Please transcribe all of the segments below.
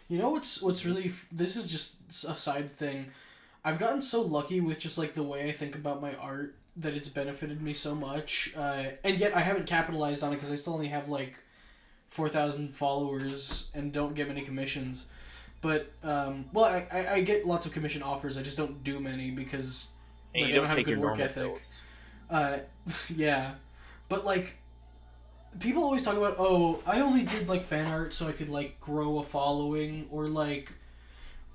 You know what's really this is just a side thing. I've gotten so lucky with just like the way I think about my art that it's benefited me so much, and yet I haven't capitalized on it because I still only have like 4,000 followers and don't get many commissions. But well, I get lots of commission offers. I just don't do many because And like you I don't don't have a take your good work normal ethic. pills. Uh, yeah, but like people always talk about, oh, I only did like fan art so I could like grow a following, or like,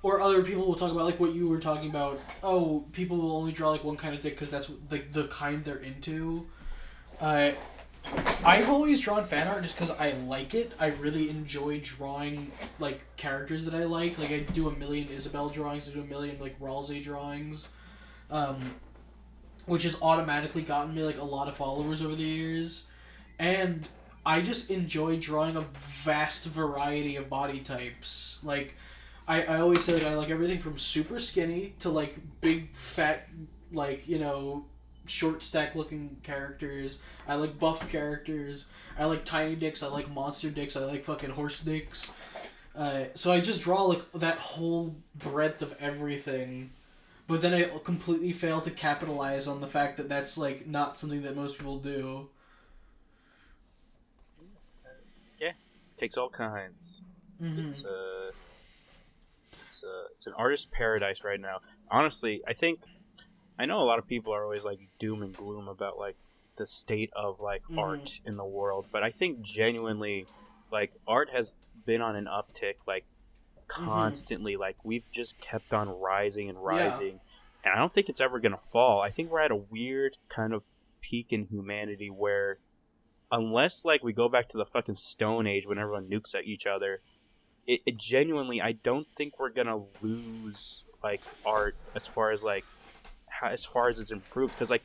or other people will talk about like what you were talking about. Oh, people will only draw like one kind of dick because that's like the kind they're into. Uh, I've always drawn fan art just because I like it. I really enjoy drawing like characters that I like. Like I do a million Isabel drawings, I do a million like Ralsei drawings, um, which has automatically gotten me like a lot of followers over the years. And I just enjoy drawing a vast variety of body types. Like I always say like I like everything from super skinny to like big fat, like, you know, short stack looking characters. I like buff characters. I like tiny dicks. I like monster dicks. I like fucking horse dicks. So I just draw like that whole breadth of everything. But then I completely fail to capitalize on the fact that that's like not something that most people do. Yeah, takes all kinds. Mm-hmm. It's it's an artist's paradise right now. Honestly, I know a lot of people are always like doom and gloom about like the state of like Mm-hmm. art in the world, but I think genuinely like art has been on an uptick like Mm-hmm. constantly. Like we've just kept on rising and Yeah. rising, and I don't think it's ever going to fall. I think we're at a weird kind of peak in humanity where unless like we go back to the fucking stone age when everyone nukes at each other, it genuinely I don't think we're going to lose like art as far as like as far as it's improved because like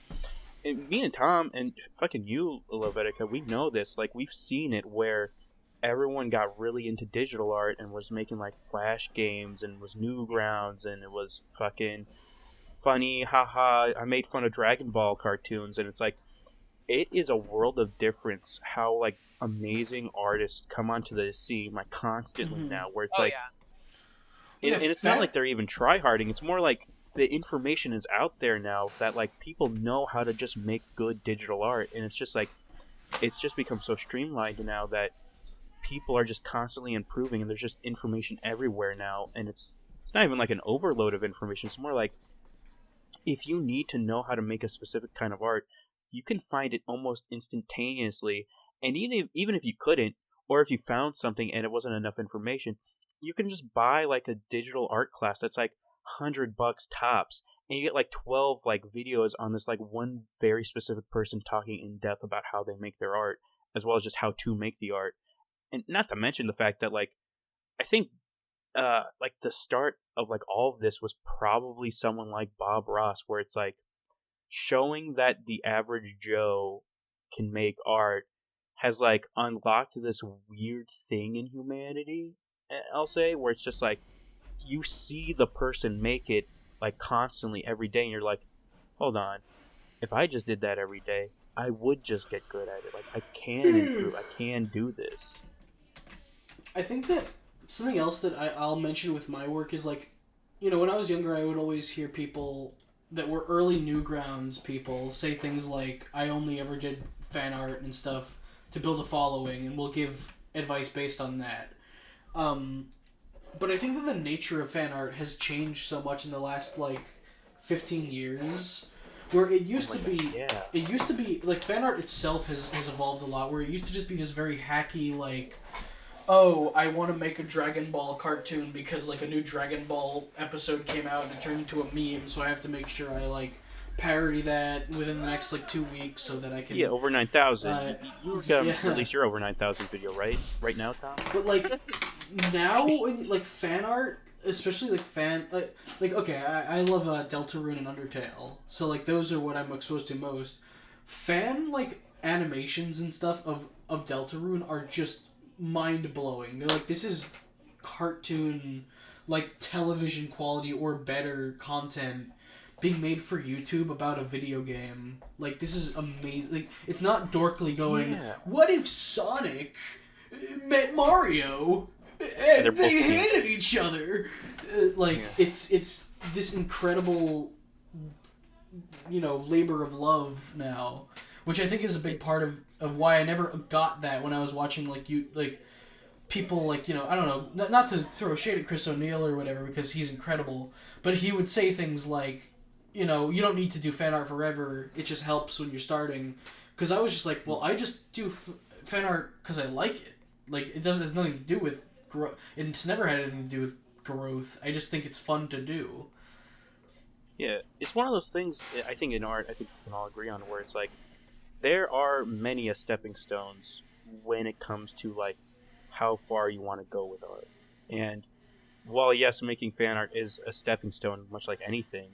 me and Tom and fucking you, Lovettica, we know this. Like we've seen it where everyone got really into digital art and was making like flash games and was newgrounds and it was fucking funny, haha. I made fun of Dragon Ball cartoons and it's like it is a world of difference how like amazing artists come onto the scene like constantly Mm-hmm. now where it's Oh like yeah. Yeah. and it's not like they're even try harding. It's more like the information is out there now that like people know how to just make good digital art, and it's just like it's just become so streamlined now that people are just constantly improving, and there's just information everywhere now, and it's not even like an overload of information. It's more like if you need to know how to make a specific kind of art, you can find it almost instantaneously. And even if you couldn't, or if you found something and it wasn't enough information, you can just buy like a digital art class that's like $100 tops, and you get like 12 like videos on this like one very specific person talking in depth about how they make their art, as well as just how to make the art. And not to mention the fact that like I think like the start of like all of this was probably someone like Bob Ross, where it's like showing that the average Joe can make art has like unlocked this weird thing in humanity. I'll say where it's just like you see the person make it like constantly every day, and you're like, hold on, if I just did that every day, I would just get good at it. Like I can improve, I can do this. I think that something else that I'll mention with my work is like, you know, when I was younger, I would always hear people that were early Newgrounds people say things like, I only ever did fan art and stuff to build a following, and we'll give advice based on that. Um, but I think that the nature of fan art has changed so much in the last like 15 years, where Oh my god, yeah. it used to be like fan art itself has evolved a lot, where it used to just be this very hacky like, oh, I want to make a Dragon Ball cartoon because like a new Dragon Ball episode came out and it turned into a meme, so I have to make sure I like parody that within the next like 2 weeks so that I Yeah, can, over 9,000. uh, You're gonna yeah. release your over 9,000 video, right? Right now, Tom? But like now, like fan art, especially like like okay, I love Deltarune and Undertale, so like those are what I'm exposed to most. Fan like animations and stuff of Deltarune are just mind blowing. They're like, this is cartoon, like television quality or better content being made for YouTube about a video game. Like this is amazing. Like it's not dorkly going, Yeah. what if Sonic met Mario And they're and both they cute. hated each other. Like Yeah. it's this incredible, labor of love now, which I think is a big part of why I never got that when I was watching people I don't know, not to throw shade at Chris O'Neill or whatever because he's incredible, but he would say things like, you don't need to do fan art forever. It just helps when you're starting. Because I was just like, well, I just do fan art because I like it. Like it has nothing to do with growth. It's never had anything to do with growth. I just think it's fun to do. Yeah, it's one of those things. I think in art, I think we can all agree on where it's like there are many a stepping stones when it comes to like how far you want to go with art. And while yes, making fan art is a stepping stone, much like anything,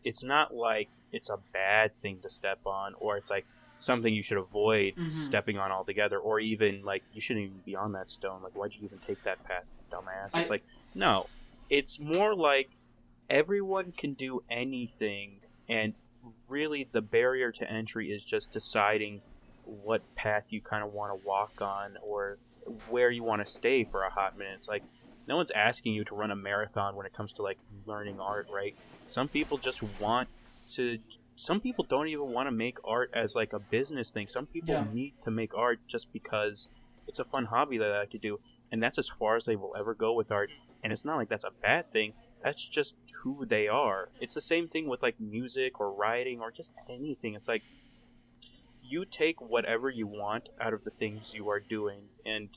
it's not like it's a bad thing to step on, or it's like something you should avoid Mm-hmm. stepping on altogether, or even like you shouldn't even be on that stone. Like, why'd you even take that path, dumbass? It's I like no, it's more like everyone can do anything, and really the barrier to entry is just deciding what path you kind of want to walk on or where you want to stay for a hot minute. It's like no one's asking you to run a marathon when it comes to like learning art, right? Some people just want to some people don't even want to make art as like a business thing. Some people yeah. need to make art just because it's a fun hobby that I like to do, and that's as far as they will ever go with art. And it's not like that's a bad thing. That's just who they are. It's the same thing with like music or writing or just anything. It's like you take whatever you want out of the things you are doing, and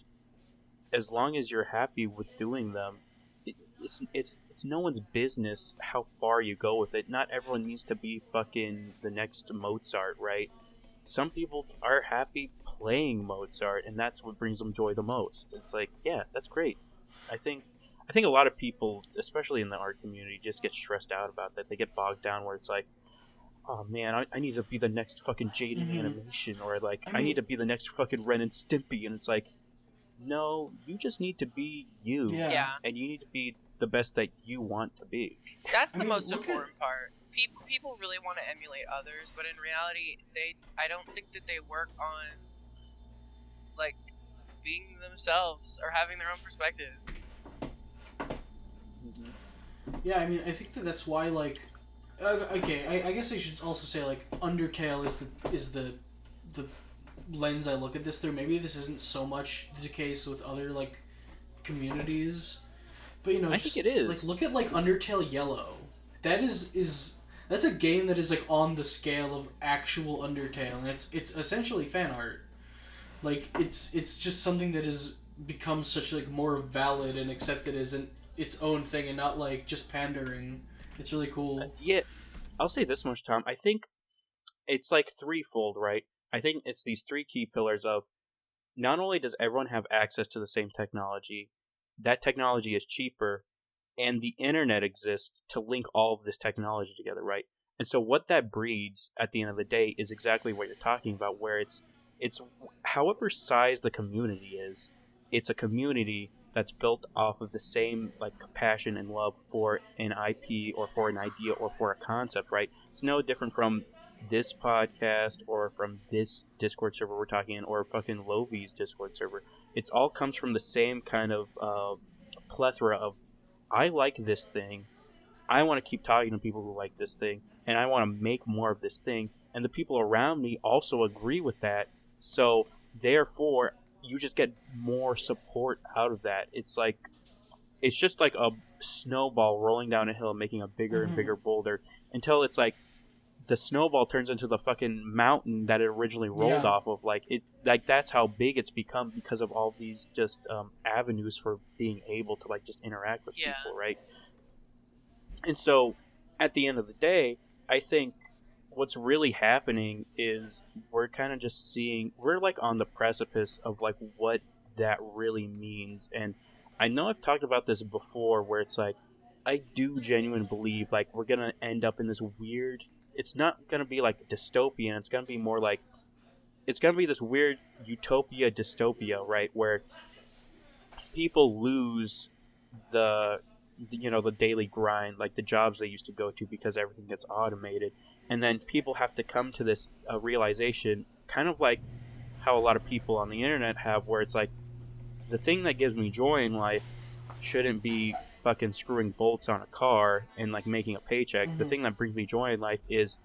as long as you're happy with doing them, it's no one's business how far you go with it. Not everyone needs to be fucking the next Mozart, right? Some people are happy playing Mozart, and that's what brings them joy the most. It's like, yeah, that's great. I think I think a lot of people, especially in the art community, just get stressed out about that. They get bogged down where it's like, oh man, I need to be the next fucking Jaden Mm-hmm. animation, or like I I need mean, to be the next fucking Ren and Stimpy, and it's like, no, you just need to be you, yeah. Yeah, and you need to be the best that you want to be. that's I the mean, most look at important part. People really want to emulate others, but in reality, I don't think that they work on like being themselves or having their own perspective. Mm-hmm. yeah. I mean, I think that's why okay. I guess I should also say Undertale is the lens I look at this through. Maybe this isn't so much the case with other communities, but I think just it is. look at Undertale Yellow. That is that's a game that is on the scale of actual Undertale, and it's essentially fan art. It's just something that has become such more valid and accepted as its own thing, and not just pandering. It's really cool. Yeah, I'll say this much, Tom. I think it's like threefold, right? I think it's these three key pillars of not only does everyone have access to the same technology, that technology is cheaper, and the internet exists to link all of this technology together, right? And so what that breeds at the end of the day is exactly what you're talking about, where it's however size the community is, it's a community that's built off of the same like passion and love for an IP or for an idea or for a concept, right? It's no different from this podcast or from this Discord server we're talking in or fucking Lovi's Discord server. It's all comes from the same kind of plethora of I like this thing. I want to keep talking to people who like this thing, and I want to make more of this thing. And the people around me also agree with that. So, therefore, you just get more support out of that. It's just like a snowball rolling down a hill, making a bigger and Mm-hmm. bigger boulder until it's like the snowball turns into the fucking mountain that it originally rolled Yeah. off of. Like that's how big it's become because of all these just avenues for being able to like just interact with Yeah, people, right? And so at the end of the day, I think what's really happening is we're kind of just seeing we're like on the precipice of like what that really means. And I know I've talked about this before where it's like I do genuinely believe like we're going to end up in this weird it's not going to be like dystopian, it's going to be more like it's going to be this weird utopia dystopia, right? Where people lose the the daily grind, like the jobs they used to go to because everything gets automated, and then people have to come to this realization, kind of like how a lot of people on the internet have, where it's like the thing that gives me joy in life shouldn't be fucking screwing bolts on a car and like making a paycheck. The Mm-hmm. thing that brings me joy in life is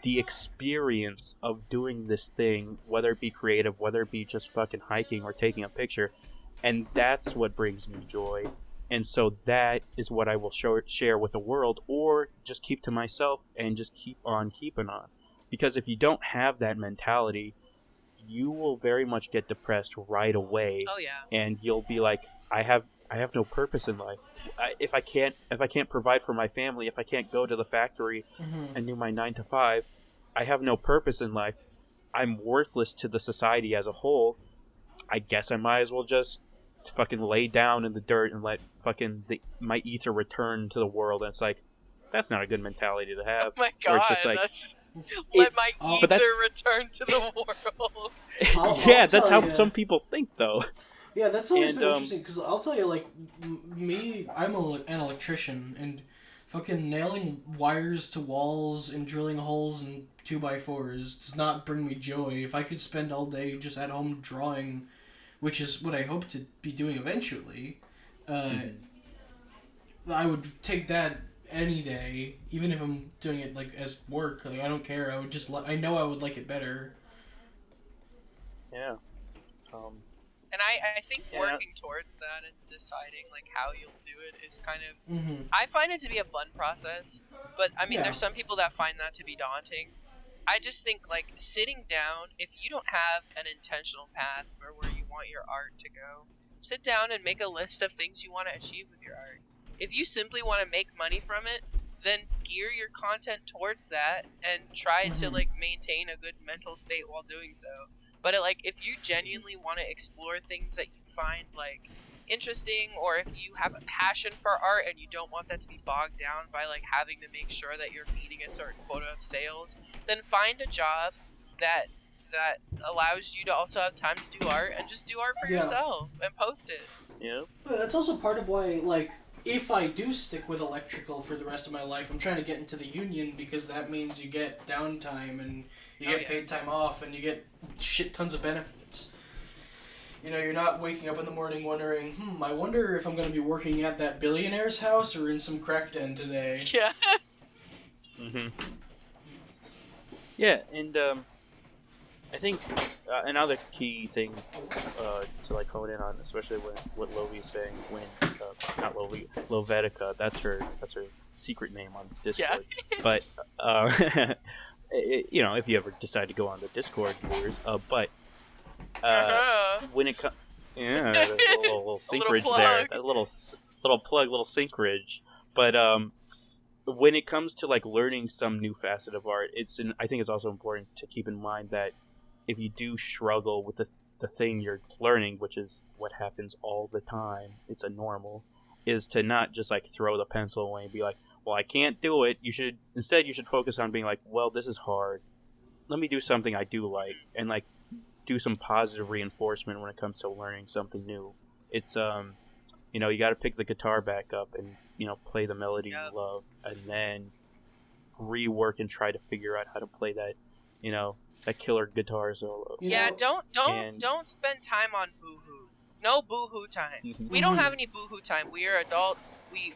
the experience of doing this thing, whether it be creative, whether it be just fucking hiking or taking a picture, and that's what brings me joy. And so that is what I will share with the world, or just keep to myself and just keep on keeping on. Because if you don't have that mentality, you will very much get depressed right away, Oh yeah. and you'll be like, I have no purpose in life. If I can't provide for my family, if I can't go to the factory Mm-hmm. and do my 9 to 5, I have no purpose in life. I'm worthless to the society as a whole. I guess I might as well just fucking lay down in the dirt and let fucking my ether return to the world. And it's like, that's not a good mentality to Oh have. my Where it's god, just like, that's it, let my But ether that's return to the world. yeah, I'll that's tell how you. some people think though. Yeah, that's always And been interesting because I'll tell you, like, me, an electrician, and fucking nailing wires to walls and drilling holes in 2x4s does not bring me joy. If I could spend all day just at home drawing, which is what I hope to be doing eventually, uh, I would take that any day, even if I'm doing it like as work. Like, I don't care. I would just I know I would like it better. yeah, um, And I think yeah, working towards that and deciding like how you'll do it is kind of, Mm-hmm. I find it to be a fun process, but I mean Yeah. there's some people that find that to be daunting. I just think like sitting down, if you don't have an intentional path for where you want your art to go, sit down and make a list of things you want to achieve with your art. If you simply want to make money from it, then gear your content towards that and try to Mm-hmm. like maintain a good mental state while doing so. But like if you genuinely want to explore things that you find like interesting, or if you have a passion for art and you don't want that to be bogged down by like having to make sure that you're meeting a certain quota of sales, then find a job that that allows you to also have time to do art and just do art for Yeah. yourself and post it. yeah, But that's also part of why, like, if I do stick with electrical for the rest of my life, I'm trying to get into the union because that means you get downtime and you Oh get yeah. paid time off and you get shit tons of benefits. You know, you're not waking up in the morning wondering, I wonder if I'm going to be working at that billionaire's house or in some crack den today. Yeah. hmm yeah, and I think another key thing to like hone in on, especially when what Lovi's saying, when not Lovi, Lovettica, that's her secret name on this Discord. But if you ever decide to go on the Discord, viewers, but Uh-huh. when it comes, yeah, there's a little A little synchrage there, plug. that little plug, little synchrage. But when it comes to like learning some new facet of art, I think it's also important to keep in mind that if you do struggle with the thing you're learning, which is what happens all the time, it's a normal, is to not just like throw the pencil away and be like, well, I can't do it. You should focus on being like, well, this is hard. Let me do something I do like, and like do some positive reinforcement when it comes to learning something new. It's you got to pick the guitar back up and play the melody Yep. you love, and then rework and try to figure out how to play that killer guitar solo. Yeah, And don't spend time on boohoo. No boohoo time. Mhm. We don't have any boohoo time. We are adults. We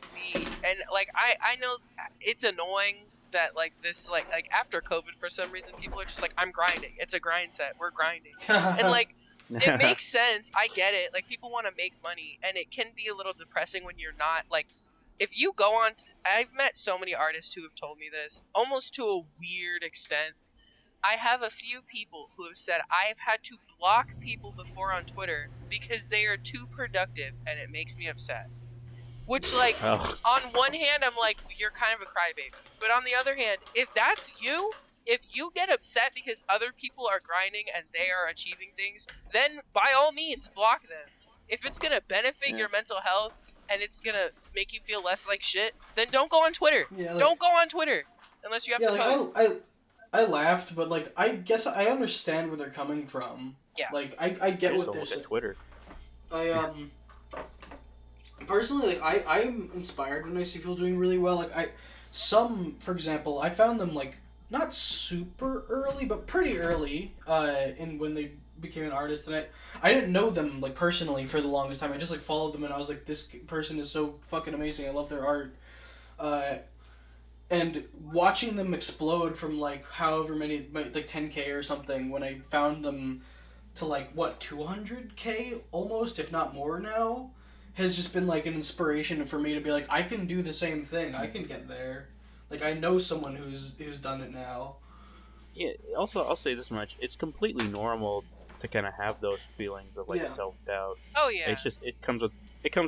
and like I know it's annoying that like this like after COVID for some reason people are just like, I'm grinding. It's a grind set. We're grinding. And like it makes sense. I get it. Like people want to make money, and it can be a little depressing when you're not like. If you go on, I've met so many artists who have told me this, almost to a weird extent. I have a few people who have said I've had to block people before on Twitter because they are too productive, and it makes me upset. Which, like, oh, on one hand, I'm like, you're kind of a crybaby. But on the other hand, if that's you, if you get upset because other people are grinding and they are achieving things, then by all means, block them. If it's going to benefit Yeah. your mental health and it's going to make you feel less like shit, then don't go on Twitter. Yeah, like, Don't go on Twitter unless you have yeah, to like post. I laughed, but like I guess I understand where they're coming from. Yeah. Like I I get just what don't they're look saying. at Twitter. I personally, like, I'm inspired when I see people doing really well. Like some, for example, I found them like not super early, but pretty early. In when they became an artist, and I didn't know them like personally for the longest time. I just like followed them, and I was like, this person is so fucking amazing. I love their art. Uh, and watching them explode from like however many, like 10K or something, when I found them to like what 200K almost, if not more now, has just been like an inspiration for me to be like, I can do the same thing. I can get there. Like I know someone who's done it now. Yeah. Also, I'll say this much: it's completely normal to kind of have those feelings of like Yeah. self doubt. Oh yeah. It's just it comes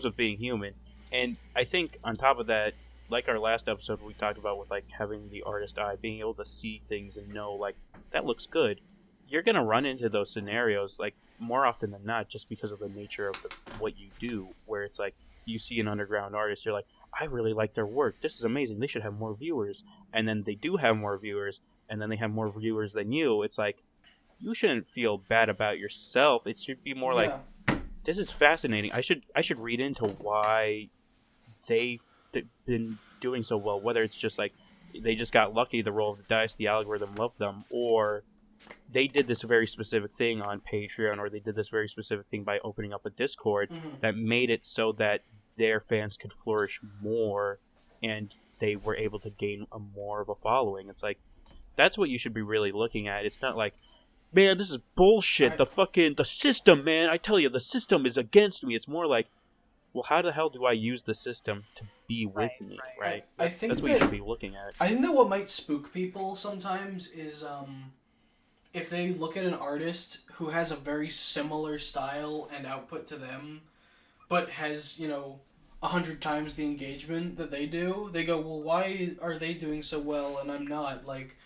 with being human, and I think on top of that, like our last episode we talked about with like having the artist eye, being able to see things and know like that looks good. You're gonna run into those scenarios like more often than not, just because of the nature of what you do, where it's like you see an underground artist, you're like, I really like their work. This is amazing. They should have more viewers, and then they do have more viewers, and then they have more viewers than you. It's like you shouldn't feel bad about yourself. It should be more like, Yeah. this is fascinating. I should read into why they've been doing so well. Whether it's just like they just got lucky, the roll of the dice, the algorithm loved them, or they did this very specific thing on Patreon, or they did this very specific thing by opening up a Discord that made it so that their fans could flourish more, and they were able to gain a more of a following. It's like that's what you should be really looking at. It's not like, man, this is bullshit. The system, man. I tell you, the system is against me. It's more like, well, how the hell do I use the system to be with me, right? I think that's what you should be looking at. I think that what might spook people sometimes is if they look at an artist who has a very similar style and output to them, but has 100 times the engagement that they do, they go, well, why are they doing so well and I'm not? Like,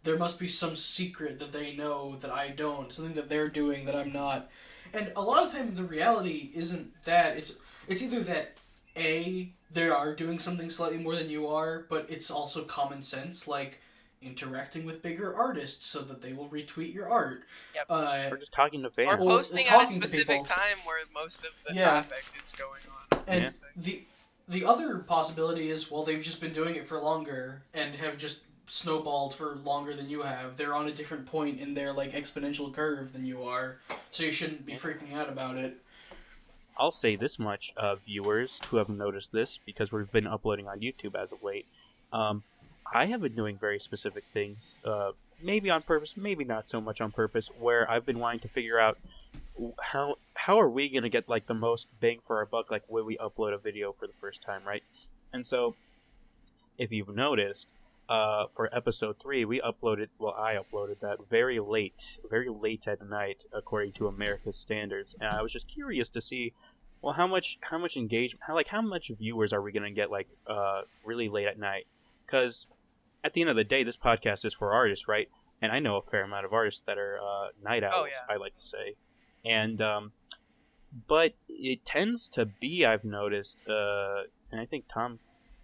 there must be some secret that they know that I don't, something that they're doing that I'm not. And a lot of times the reality isn't that. It's either that A, they are doing something slightly more than you are, but it's also common sense, like interacting with bigger artists so that they will retweet your art. Yep. Or just talking to fans. Or posting at a talking to specific people. time where most of the Yeah. traffic is going on. And the other possibility is, well, they've just been doing it for longer and have just snowballed for longer than you have. They're on a different point in their like exponential curve than you are, so you shouldn't be freaking out about it. I'll say this much, viewers who have noticed this, because we've been uploading on YouTube as of late. I have been doing very specific things, maybe on purpose, maybe not so much on purpose, where I've been wanting to figure out how are we gonna get like the most bang for our buck, like when we upload a video for the first time, right? And so, if you've noticed, for episode 3, I uploaded that very late at night, according to America's standards, and I was just curious to see, well, how much engagement, how much viewers are we gonna get like really late at night? Because at the end of the day, this podcast is for artists, right? And I know a fair amount of artists that are night owls, Oh, yeah. I like to say, and but it tends to be, I've noticed, and I think Tom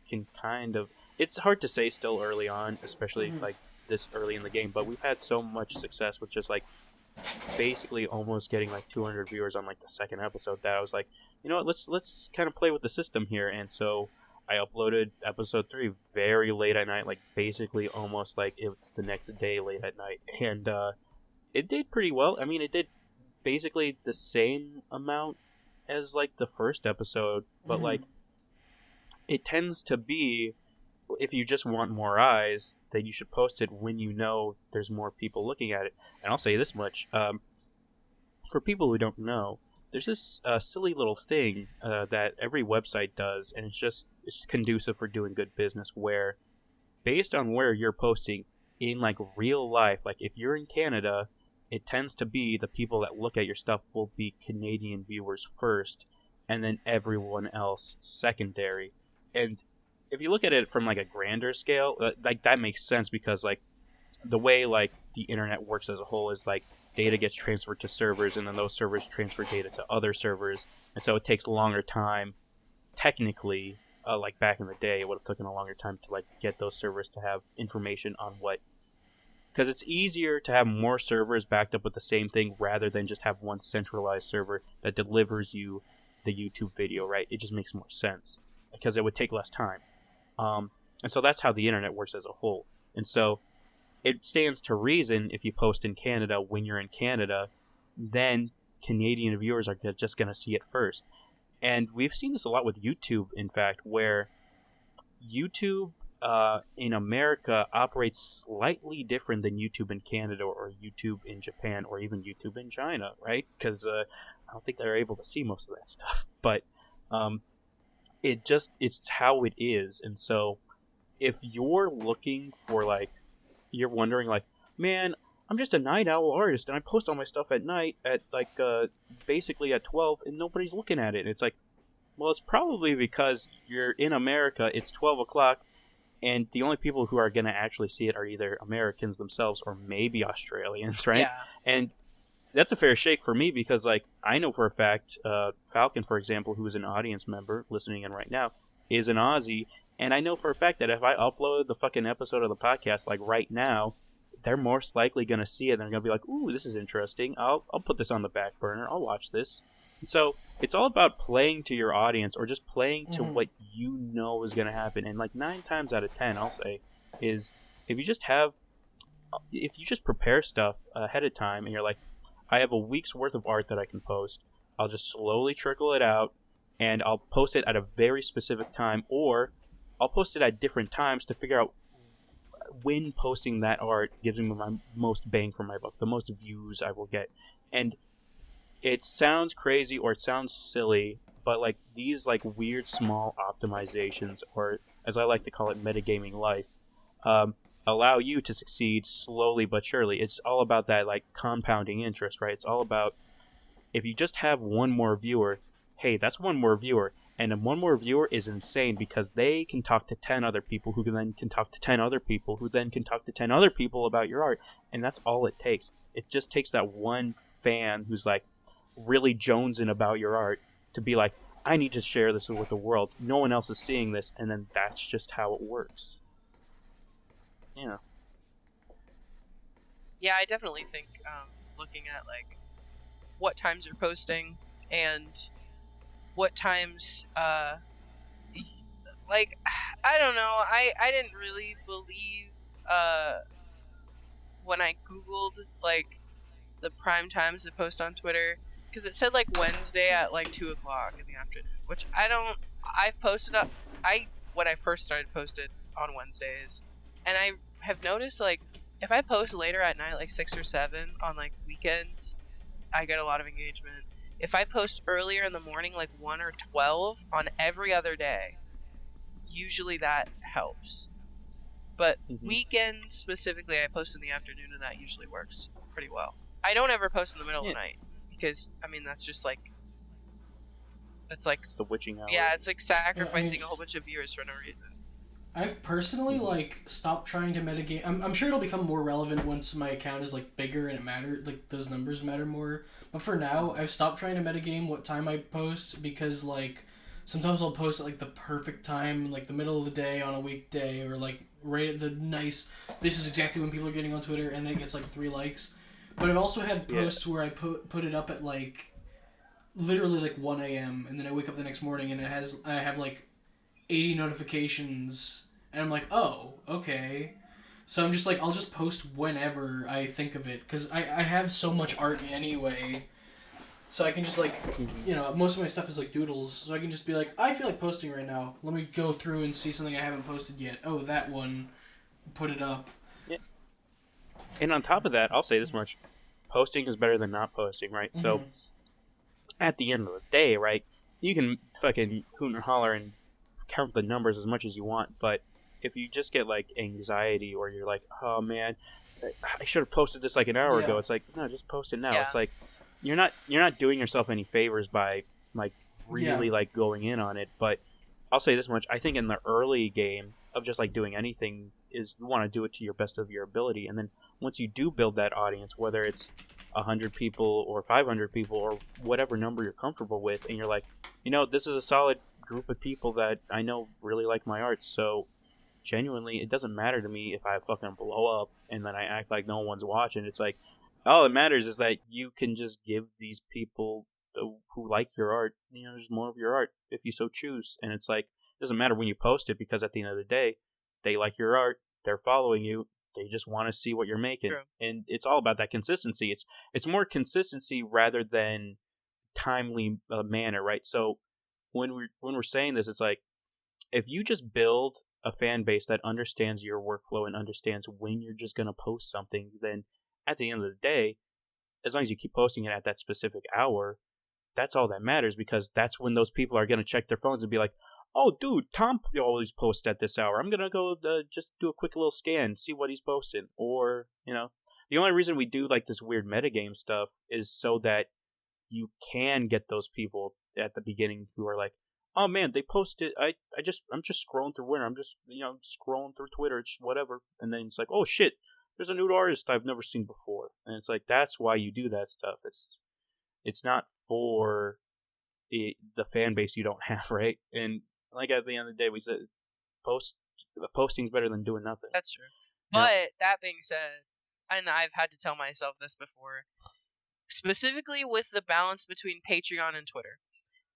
can kind of. It's hard to say still early on, especially like this early in the game, but we've had so much success with just like basically almost getting like 200 viewers on like the second episode that I was like, you know what, let's kind of play with the system here. And so I uploaded episode 3 very late at night, like basically almost like it's the next day late at night, and it did pretty well. I mean, it did basically the same amount as like the first episode, but like it tends to be, if you just want more eyes, then you should post it when you know there's more people looking at it. And I'll say this much, for people who don't know, there's this silly little thing that every website does, and it's conducive for doing good business, where based on where you're posting in like real life, like if you're in Canada, it tends to be the people that look at your stuff will be Canadian viewers first, and then everyone else secondary. And if you look at it from like a grander scale, like that makes sense, because like the way like the internet works as a whole is like data gets transferred to servers, and then those servers transfer data to other servers, and so it takes a longer time. Technically, like back in the day, it would have taken a longer time to like get those servers to have information on what, because it's easier to have more servers backed up with the same thing rather than just have one centralized server that delivers you the YouTube video, right? It just makes more sense because it would take less time. And so that's how the internet works as a whole. And so it stands to reason, if you post in Canada when you're in Canada, then Canadian viewers are just going to see it first. And we've seen this a lot with YouTube, in fact, where YouTube in America operates slightly different than YouTube in Canada or YouTube in Japan or even YouTube in China, right? Because I don't think they're able to see most of that stuff. But um, it's how it is. And so if you're looking for like, you're wondering like, man, I'm just a night owl artist and I post all my stuff at night at like basically at 12 and nobody's looking at it. And it's like, well, it's probably because you're in America, it's 12 o'clock, and the only people who are going to actually see it are either Americans themselves or maybe Australians, right? Yeah. And that's a fair shake for me because, like, I know for a fact, Falcon, for example, who is an audience member listening in right now, is an Aussie, and I know for a fact that if I upload the fucking episode of the podcast, like, right now, they're most likely going to see it, and they're going to be like, ooh, this is interesting, I'll put this on the back burner, I'll watch this. And so it's all about playing to your audience or just playing to what you know is going to happen. And like 9 times out of 10, I'll say, is if you just prepare stuff ahead of time and you're like, I have a week's worth of art that I can post, I'll just slowly trickle it out and I'll post it at a very specific time, or I'll post it at different times to figure out when posting that art gives me my most bang for my buck, the most views I will get. And it sounds crazy or it sounds silly, but like these like weird small optimizations, or as I like to call it, metagaming life, allow you to succeed slowly but surely. It's all about that like compounding interest, right? It's all about if you just have one more viewer, hey, that's one more viewer. And then one more viewer is insane because they can talk to 10 other people who can talk to 10 other people who then can talk to 10 other people about your art. And that's all it takes. It just takes that one fan who's like, really jonesing about your art to be like, I need to share this with the world. No one else is seeing this, and then that's just how it works. Yeah. Yeah, I definitely think looking at like what times you're posting and what times like I don't know, I didn't really believe when I googled like the prime times to post on Twitter, because it said like Wednesday at like 2 o'clock in the afternoon, which I've posted up. When I first started posted on Wednesdays, and I have noticed like if I post later at night, like 6 or 7 on like weekends, I get a lot of engagement. If I post earlier in the morning, like 1 or 12 on every other day, usually that helps. But weekends specifically, I post in the afternoon, and that usually works pretty well. I don't ever post in the middle of the night because I mean that's just like it's the witching hour. Yeah, it's like sacrificing a whole bunch of viewers for no reason. I've personally like stopped trying to metagame. I'm sure it'll become more relevant once my account is like bigger and it matters, like those numbers matter more. But for now, I've stopped trying to metagame what time I post because like sometimes I'll post at like the perfect time, like the middle of the day on a weekday, or like right at the nice. This is exactly when people are getting on Twitter, and it gets like 3 likes. But I've also had posts where I put it up at like literally like 1 a.m. and then I wake up the next morning and I have like 80 notifications and I'm like, oh, okay. So I'm just like, I'll just post whenever I think of it because I have so much art anyway. So I can just like, you know, most of my stuff is like doodles. So I can just be like, I feel like posting right now. Let me go through and see something I haven't posted yet. Oh, that one. Put it up. Yeah. And on top of that, I'll say this much. Posting is better than not posting, right? Mm-hmm. So at the end of the day, right, you can fucking hoot and holler and count the numbers as much as you want, but if you just get like anxiety or you're like, oh man, I should have posted this like an hour ago, it's like, no, just post it now. It's like you're not doing yourself any favors by like really like going in on it. But I'll say this much, I think in the early game of just like doing anything is you want to do it to your best of your ability, and then once you do build that audience, whether it's 100 people or 500 people or whatever number you're comfortable with, and you're like, you know, this is a solid group of people that I know really like my art, so genuinely it doesn't matter to me if I fucking blow up and then I act like no one's watching. It's like all it matters is that you can just give these people who like your art, you know, just more of your art if you so choose. And it's like it doesn't matter when you post it, because at the end of the day they like your art, they're following you, They just want to see what you're making, True. and it's all about that consistency. It's more consistency rather than timely manner, right? So when we're saying this, it's like if you just build a fan base that understands your workflow and understands when you're just gonna post something, then at the end of the day, as long as you keep posting it at that specific hour, that's all that matters, because that's when those people are gonna check their phones and be like, "Oh, dude, Tom always posts at this hour. I'm gonna go just do a quick little scan, see what he's posting." Or the only reason we do like this weird metagame stuff is so that you can get those people at the beginning who are like, "Oh man, they posted. I'm just scrolling through Winter. I'm just scrolling through Twitter. It's whatever." And then it's like, "Oh shit, there's a new artist I've never seen before." And it's like that's why you do that stuff. It's not for the fan base you don't have, right? And like at the end of the day, we said posting's better than doing nothing. That's true. Yeah. But that being said, and I've had to tell myself this before, specifically with the balance between Patreon and Twitter.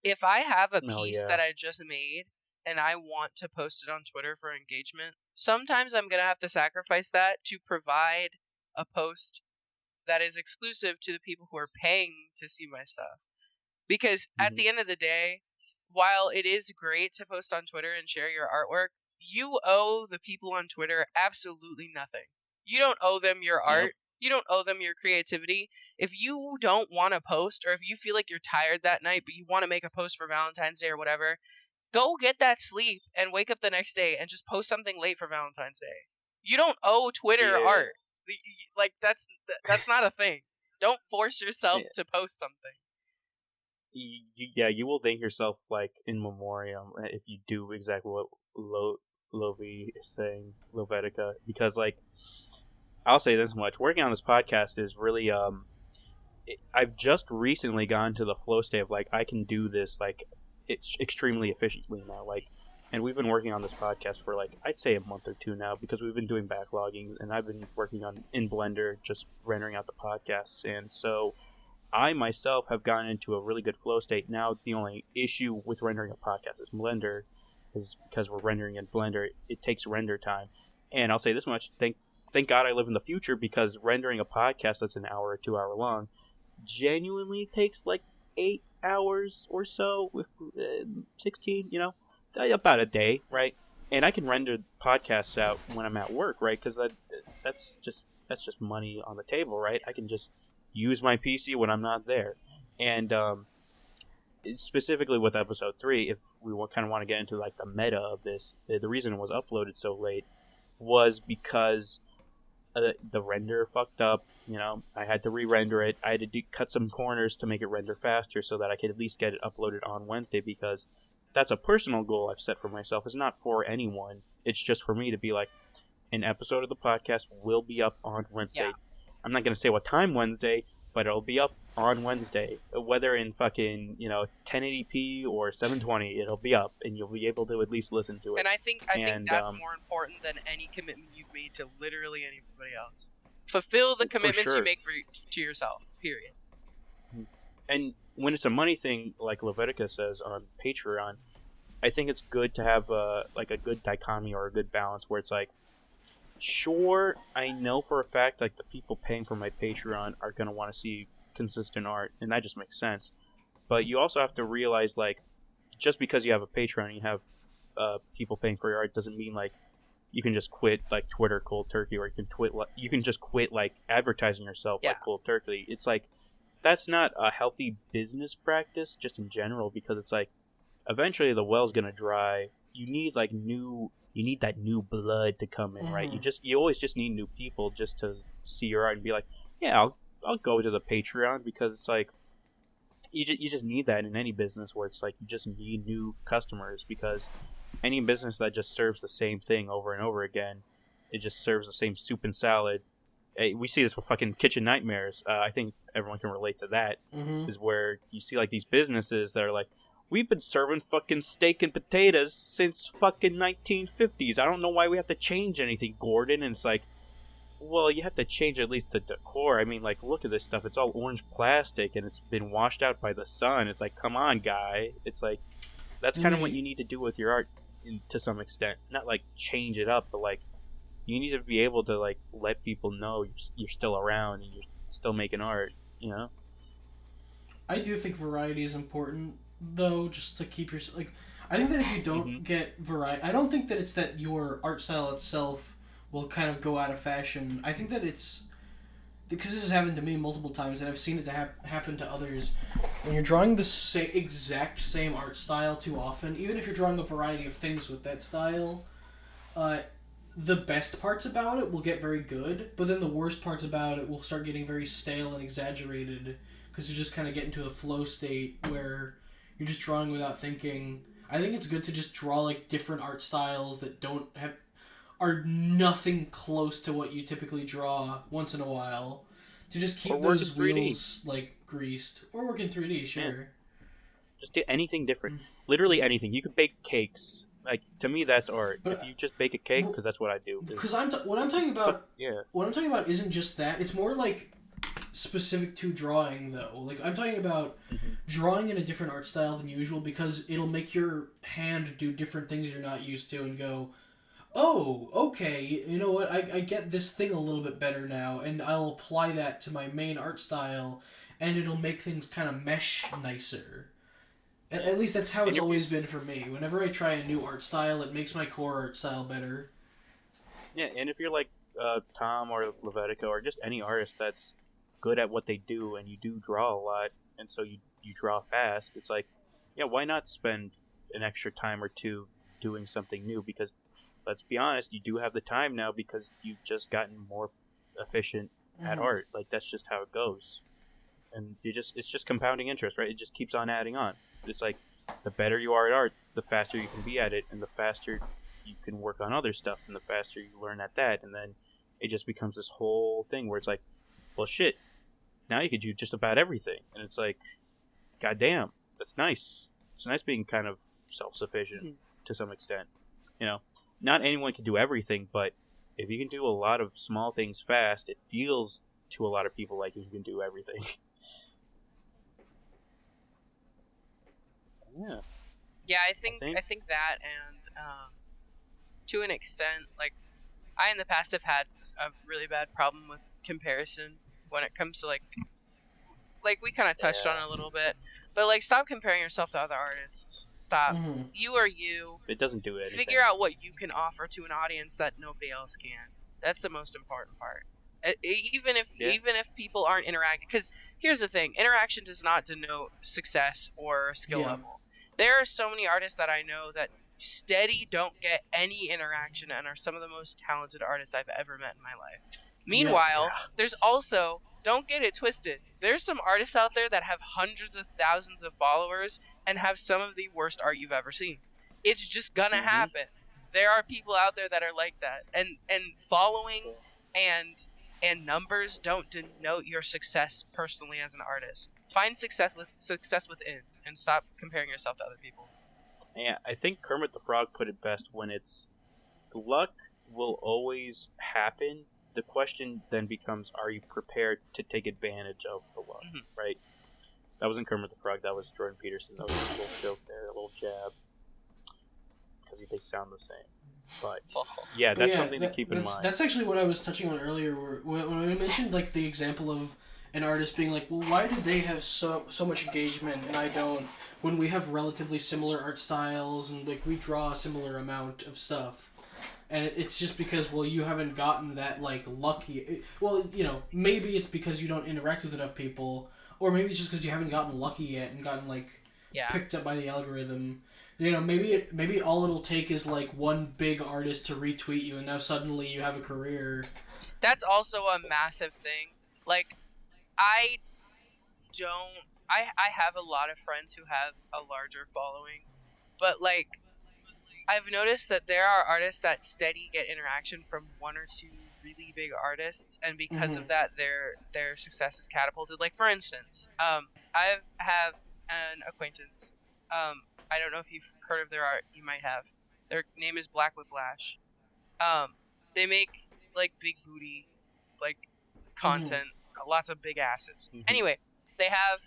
If I have a piece that I just made and I want to post it on Twitter for engagement, sometimes I'm going to have to sacrifice that to provide a post that is exclusive to the people who are paying to see my stuff. Because at the end of the day, while it is great to post on Twitter and share your artwork, you owe the people on Twitter absolutely nothing. You don't owe them your art. You don't owe them your creativity. If you don't want to post, or if you feel like you're tired that night, but you want to make a post for Valentine's Day or whatever, go get that sleep and wake up the next day and just post something late for Valentine's Day. You don't owe Twitter art. Like that's not a thing. Don't force yourself to post something. You will thank yourself like in memoriam if you do exactly what Lovi is saying, Lovettica, because like I'll say this much: working on this podcast is really I've just recently gotten to the flow state of like I can do this like it's extremely efficiently now, like, and we've been working on this podcast for like I'd say a month or two now, because we've been doing backlogging and I've been working on in Blender just rendering out the podcasts, and so I myself have gotten into a really good flow state. Now the only issue with rendering a podcast is Blender, is because we're rendering in Blender, it takes render time. And I'll say this much: thank God I live in the future, because rendering a podcast that's an hour or 2 hour long genuinely takes like 8 hours or so, with 16, about a day, right? And I can render podcasts out when I'm at work, right? Because that's just money on the table, right? I can just use my PC when I'm not there. And specifically with episode 3, if we kind of want to get into like the meta of this, the reason it was uploaded so late was because the render fucked up. I had to re-render it. I had to cut some corners to make it render faster so that I could at least get it uploaded on Wednesday, because that's a personal goal I've set for myself. It's not for anyone. It's just for me to be like, an episode of the podcast will be up on Wednesday. Yeah. I'm not going to say what time Wednesday, but it'll be up on Wednesday. Whether in fucking, 1080p or 720, it'll be up, and you'll be able to at least listen to it. And I think that's more important than any commitment you've made to literally anybody else. Fulfill the commitments you make to yourself, period. And when it's a money thing, like Lovettica says on Patreon, I think it's good to have a good dichotomy or a good balance where it's like, sure, I know for a fact like the people paying for my Patreon are going to want to see consistent art, and that just makes sense. But you also have to realize, like, just because you have a Patreon and you have people paying for your art doesn't mean like you can just quit like Twitter cold turkey, or you can just quit like advertising yourself like cold turkey. It's like that's not a healthy business practice just in general, because it's like eventually the well's going to dry. You need that new blood to come in, right? You always just need new people just to see your art and be like, yeah, I'll go to the Patreon, because it's like you just need that in any business where it's like you just need new customers, because any business that just serves the same thing over and over again, it just serves the same soup and salad. We see this with fucking Kitchen Nightmares. I think everyone can relate to that. Is where you see like these businesses that are like, we've been serving fucking steak and potatoes since fucking 1950s. I don't know why we have to change anything, Gordon. And it's like, well, you have to change at least the decor. I mean, like, look at this stuff. It's all orange plastic, and it's been washed out by the sun. It's like, come on, guy. It's like, that's kind of what you need to do with your art to some extent. Not, like, change it up, but, like, you need to be able to like let people know you're still around and you're still making art. You know. I do think variety is important, though, just to keep your like. I think that if you Mm-hmm. don't get variety, I don't think that it's that your art style itself will kind of go out of fashion. I think that it's because this has happened to me multiple times, and I've seen it to happen to others. When you're drawing the exact same art style too often, even if you're drawing a variety of things with that style, uh, the best parts about it will get very good, but then the worst parts about it will start getting very stale and exaggerated because you just kind of get into a flow state where you're just drawing without thinking. I think it's good to just draw like different art styles that don't have are nothing close to what you typically draw once in a while to just Or keep work in those 3D. wheels like greased or work in 3D, Yeah. sure. Just do anything different. Literally anything. You could bake cakes. Like to me, that's art. If But you just bake a cake, because that's what I do. because Is what I'm just talking put about yeah. what I'm talking about isn't just that. It's more like specific to drawing though. Like I'm talking about Mm-hmm. drawing in a different art style than usual because it'll make your hand do different things you're not used to and go, oh, okay, you know what, I get this thing a little bit better now and I'll apply that to my main art style and it'll make things kind of mesh nicer. At least that's how And it's you're always been for me. Whenever I try a new art style, it makes my core art style better. yeah, and if you're like Tom or Lovettica or just any artist that's good at what they do, and you do draw a lot, and so you draw fast, it's like, yeah, why not spend an extra time or two doing something new? Because let's be honest, you do have the time now because you've just gotten more efficient at Mm-hmm. art. Like that's just how it goes, and you just it's just compounding interest, right? It just keeps on adding on. It's like the better you are at art, the faster you can be at it, and the faster you can work on other stuff, and the faster you learn at that, and then it just becomes this whole thing where it's like, well, shit, now you could do just about everything, and it's like, goddamn, that's nice. It's nice being kind of self-sufficient to some extent. You know, not anyone can do everything, but if you can do a lot of small things fast, it feels to a lot of people like you can do everything. Yeah, Yeah, I I think think. I think that, and to an extent, like I in the past have had a really bad problem with comparison when it comes to like we kind of touched on it a Yeah, little bit, but like stop comparing yourself to other artists. Stop. Mm-hmm. You are you. it doesn't do Figure anything. out what you can offer to an audience that nobody else can. That's the most important part. Yeah. Even if people aren't interacting, because here's the thing: interaction does not denote success or skill Yeah. level. There are so many artists that I know that steady don't get any interaction and are some of the most talented artists I've ever met in my life. Yep. Meanwhile, Yeah. there's also, don't get it twisted, there's some artists out there that have hundreds of thousands of followers and have some of the worst art you've ever seen. It's just gonna Mm-hmm. happen. There are people out there that are like that, and following and numbers don't denote your success personally as an artist. Find success within, and stop comparing yourself to other people. Yeah, I think Kermit the Frog put it best when it's luck will always happen. The question then becomes, are you prepared to take advantage of the luck, Mm-hmm. right? That wasn't Kermit the Frog. That was Jordan Peterson. That was just a little joke there, a little jab, because they sound the same. But yeah, But that's yeah, something to keep in mind. that's actually what I was touching on earlier. When I mentioned like the example of an artist being like, well, why do they have so much engagement and I don't? When we have relatively similar art styles and like we draw a similar amount of stuff, and it's just because well you haven't gotten that like lucky. Well, you know maybe it's because you don't interact with enough people, or maybe it's just because you haven't gotten lucky yet and gotten like Yeah, picked up by the algorithm. You know, maybe all it'll take is like one big artist to retweet you, and now suddenly you have a career. that's also a massive thing. Like I don't, I have a lot of friends who have a larger following, but like I've noticed that there are artists that steady get interaction from one or two really big artists, and because Mm-hmm. of that, their success is catapulted. Like for instance, I have an acquaintance. I don't know if you've heard of their art. You might have. Their name is Black Whiplash. Um, they make like big booty, like Mm-hmm. content, lots of big asses. Mm-hmm. Anyway, they have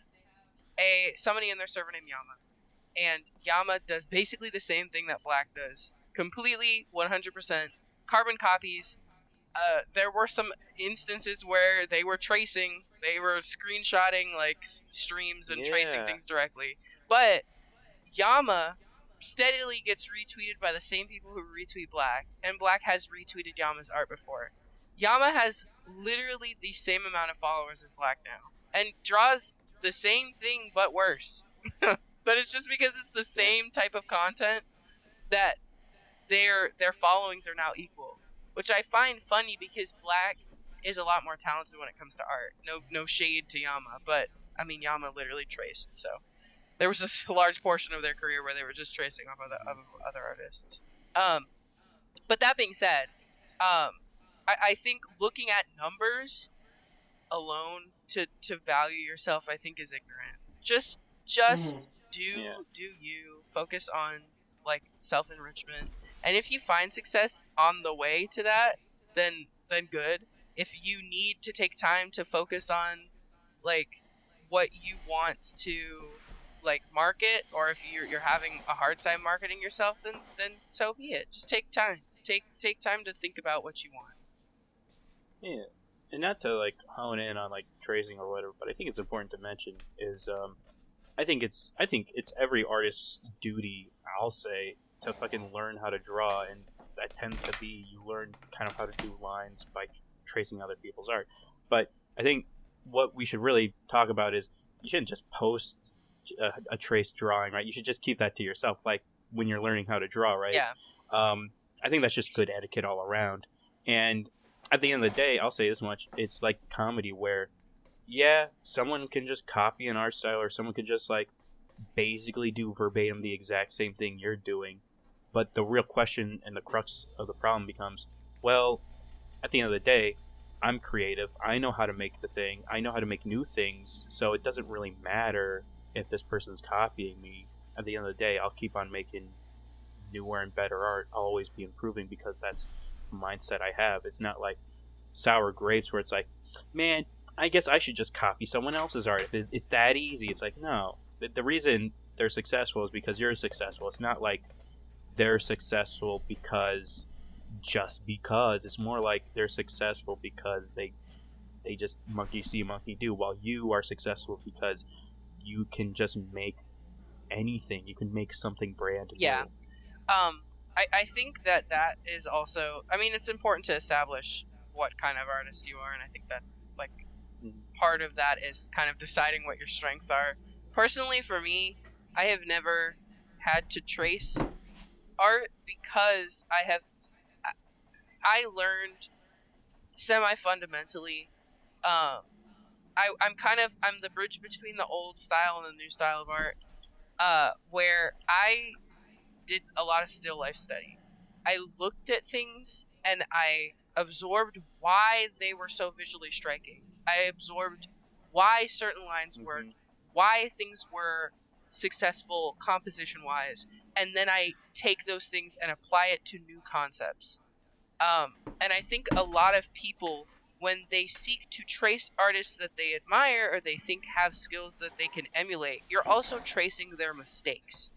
a somebody in their server named Yama, and Yama does basically the same thing that Black does. Completely 100% carbon copies, there were some instances where they were screenshotting like streams and tracing Yeah. things directly. But Yama steadily gets retweeted by the same people who retweet Black, and Black has retweeted Yama's art before. Yama has literally the same amount of followers as Black now, and draws the same thing but worse. But it's just because it's the Yeah. same type of content that their followings are now equal, which I find funny because Black is a lot more talented when it comes to art. No shade to Yama, but I mean Yama literally traced, so there was a large portion of their career where they were just tracing off other artists. Um, but that being said, I think looking at numbers alone to value yourself, I think, is ignorant. Mm-hmm. Just Yeah. do you focus on like self enrichment, and if you find success on the way to that, then good. If you need to take time to focus on like what you want to like market, or if you're having a hard time marketing yourself, then so be it. Just take time. Take time to think about what you want. Yeah. And not to like hone in on like tracing or whatever, but I think it's important to mention is I think it's every artist's duty, I'll say, to fucking learn how to draw, and that tends to be you learn kind of how to do lines by tracing other people's art. But I think what we should really talk about is you shouldn't just post a traced drawing, right? You should just keep that to yourself, like when you're learning how to draw, right? Yeah. I think that's just good etiquette all around. And at the end of the day, I'll say this much: it's like comedy, where yeah, someone can just copy an art style, or someone can just like basically do verbatim the exact same thing you're doing. But the real question and the crux of the problem becomes, well, at the end of the day, I'm creative. I know how to make the thing. I know how to make new things. So it doesn't really matter if this person's copying me. At the end of the day, I'll keep on making newer and better art. I'll always be improving because that's the mindset I have. It's not like sour grapes where it's like, man, I guess I should just copy someone else's art. It's that easy. It's like, no. The reason they're successful is because you're successful. It's not like they're successful because just because. It's more like they're successful because they just monkey see, monkey do, while you are successful because you can just make anything. You can make something brand new. Yeah. I think that is also, I mean, it's important to establish what kind of artist you are, and I think that's like Mhm. part of that is kind of deciding what your strengths are. Personally, for me, I have never had to trace art because I learned semi fundamentally. I'm the bridge between the old style and the new style of art. Where I did a lot of still life study. I looked at things and I absorbed why they were so visually striking. I absorbed why certain lines Mhm. worked, why things were successful composition wise, and then I take those things and apply it to new concepts. And I think a lot of people, when they seek to trace artists that they admire or they think have skills that they can emulate, you're also tracing their mistakes.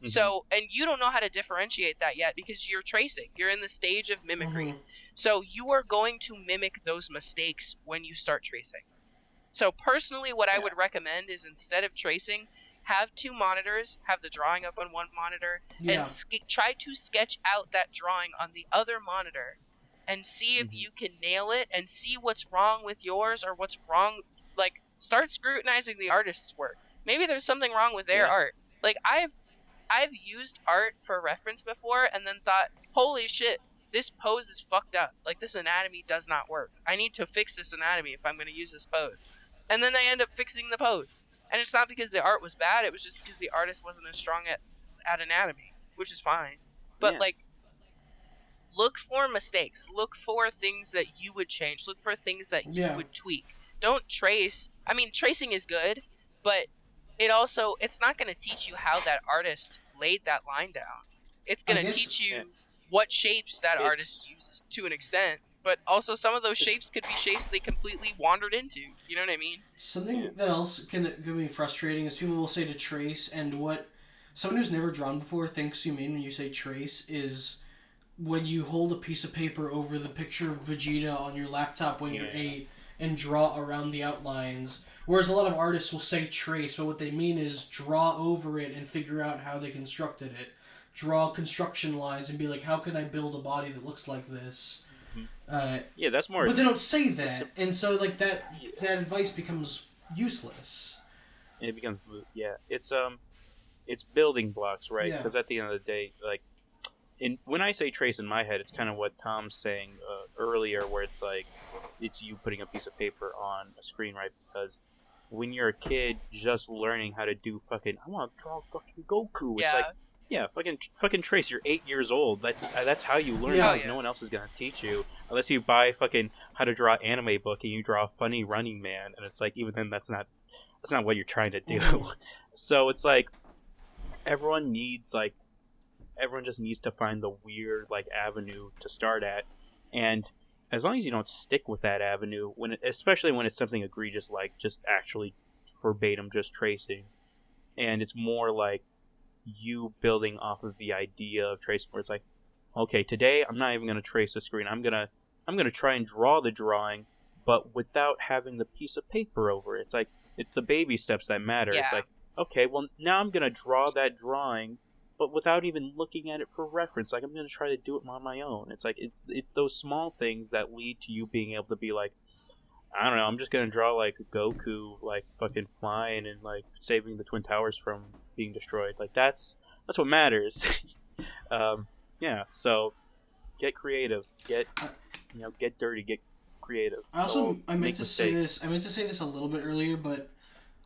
Mhm. So, and you don't know how to differentiate that yet because you're tracing. You're in the stage of Mm-hmm. mimicry. So, you are going to mimic those mistakes when you start tracing. So, personally, what I Yeah. would recommend is instead of tracing, have two monitors, have the drawing up on one monitor, and Yeah. try to sketch out that drawing on the other monitor and see if Mhm. you can nail it and see what's wrong with yours or what's wrong. Like, start scrutinizing the artist's work. Maybe there's something wrong with their Yeah. art. Like, I've used art for reference before and then thought, holy shit, this pose is fucked up. Like, this anatomy does not work. I need to fix this anatomy if I'm going to use this pose. And then I end up fixing the pose. And it's not because the art was bad, it was just because the artist wasn't as strong at anatomy, which is fine. But, Yeah. like, look for mistakes. Look for things that you would change. Look for things that you Yeah. would tweak. Don't trace. I mean, tracing is good, but it's not going to teach you how that artist laid that line down. It's I going to guess teach Yeah. you what shapes that artist It's used to an extent, but also some of those it's shapes could be shapes they completely wandered into. You know what I mean? yeah. something that else can be frustrating is people will say to trace, and what someone who's never drawn before thinks you mean when you say trace is when you hold a piece of paper over the picture of Vegeta on your laptop when you're Yeah. 8 and draw around the outlines. Whereas a lot of artists will say trace, but what they mean is draw over it and figure out how they constructed it. Draw construction lines and be like, how can I build a body that looks like this? Yeah, that's more. But they don't say that, and so like that advice becomes useless. And it becomes moot. Yeah, it's building blocks, right? Yeah. Because at the end of the day, like, when I say trace in my head, it's kind of what Tom's saying earlier, where it's like it's you putting a piece of paper on a screen, right? Because when you're a kid, just learning how to do fucking, I want to draw fucking Goku. It's like, yeah, fucking trace. You're 8 years old. That's how you learn. Yeah. Because no one else is gonna teach you unless you buy fucking how to draw anime book and you draw a funny running man, and it's like even then that's not what you're trying to do. Mm-hmm. So it's like everyone just needs to find the weird like avenue to start at, and as long as you don't stick with that avenue, especially when it's something egregious like just actually verbatim just tracing, and it's more like you building off of the idea of tracing, where it's like, okay, today I'm not even going to trace the screen. I'm gonna try and draw the drawing, but without having the piece of paper over it. It's like it's the baby steps that matter. Yeah. It's like, okay, well now I'm gonna draw that drawing, but without even looking at it for reference. Like I'm gonna try to do it on my own. It's like it's those small things that lead to you being able to be like, I don't know, I'm just gonna draw like Goku like fucking flying and like saving the Twin Towers from being destroyed. Like that's what matters. Yeah. So get creative. Get dirty. Get creative. I meant to say this a little bit earlier, but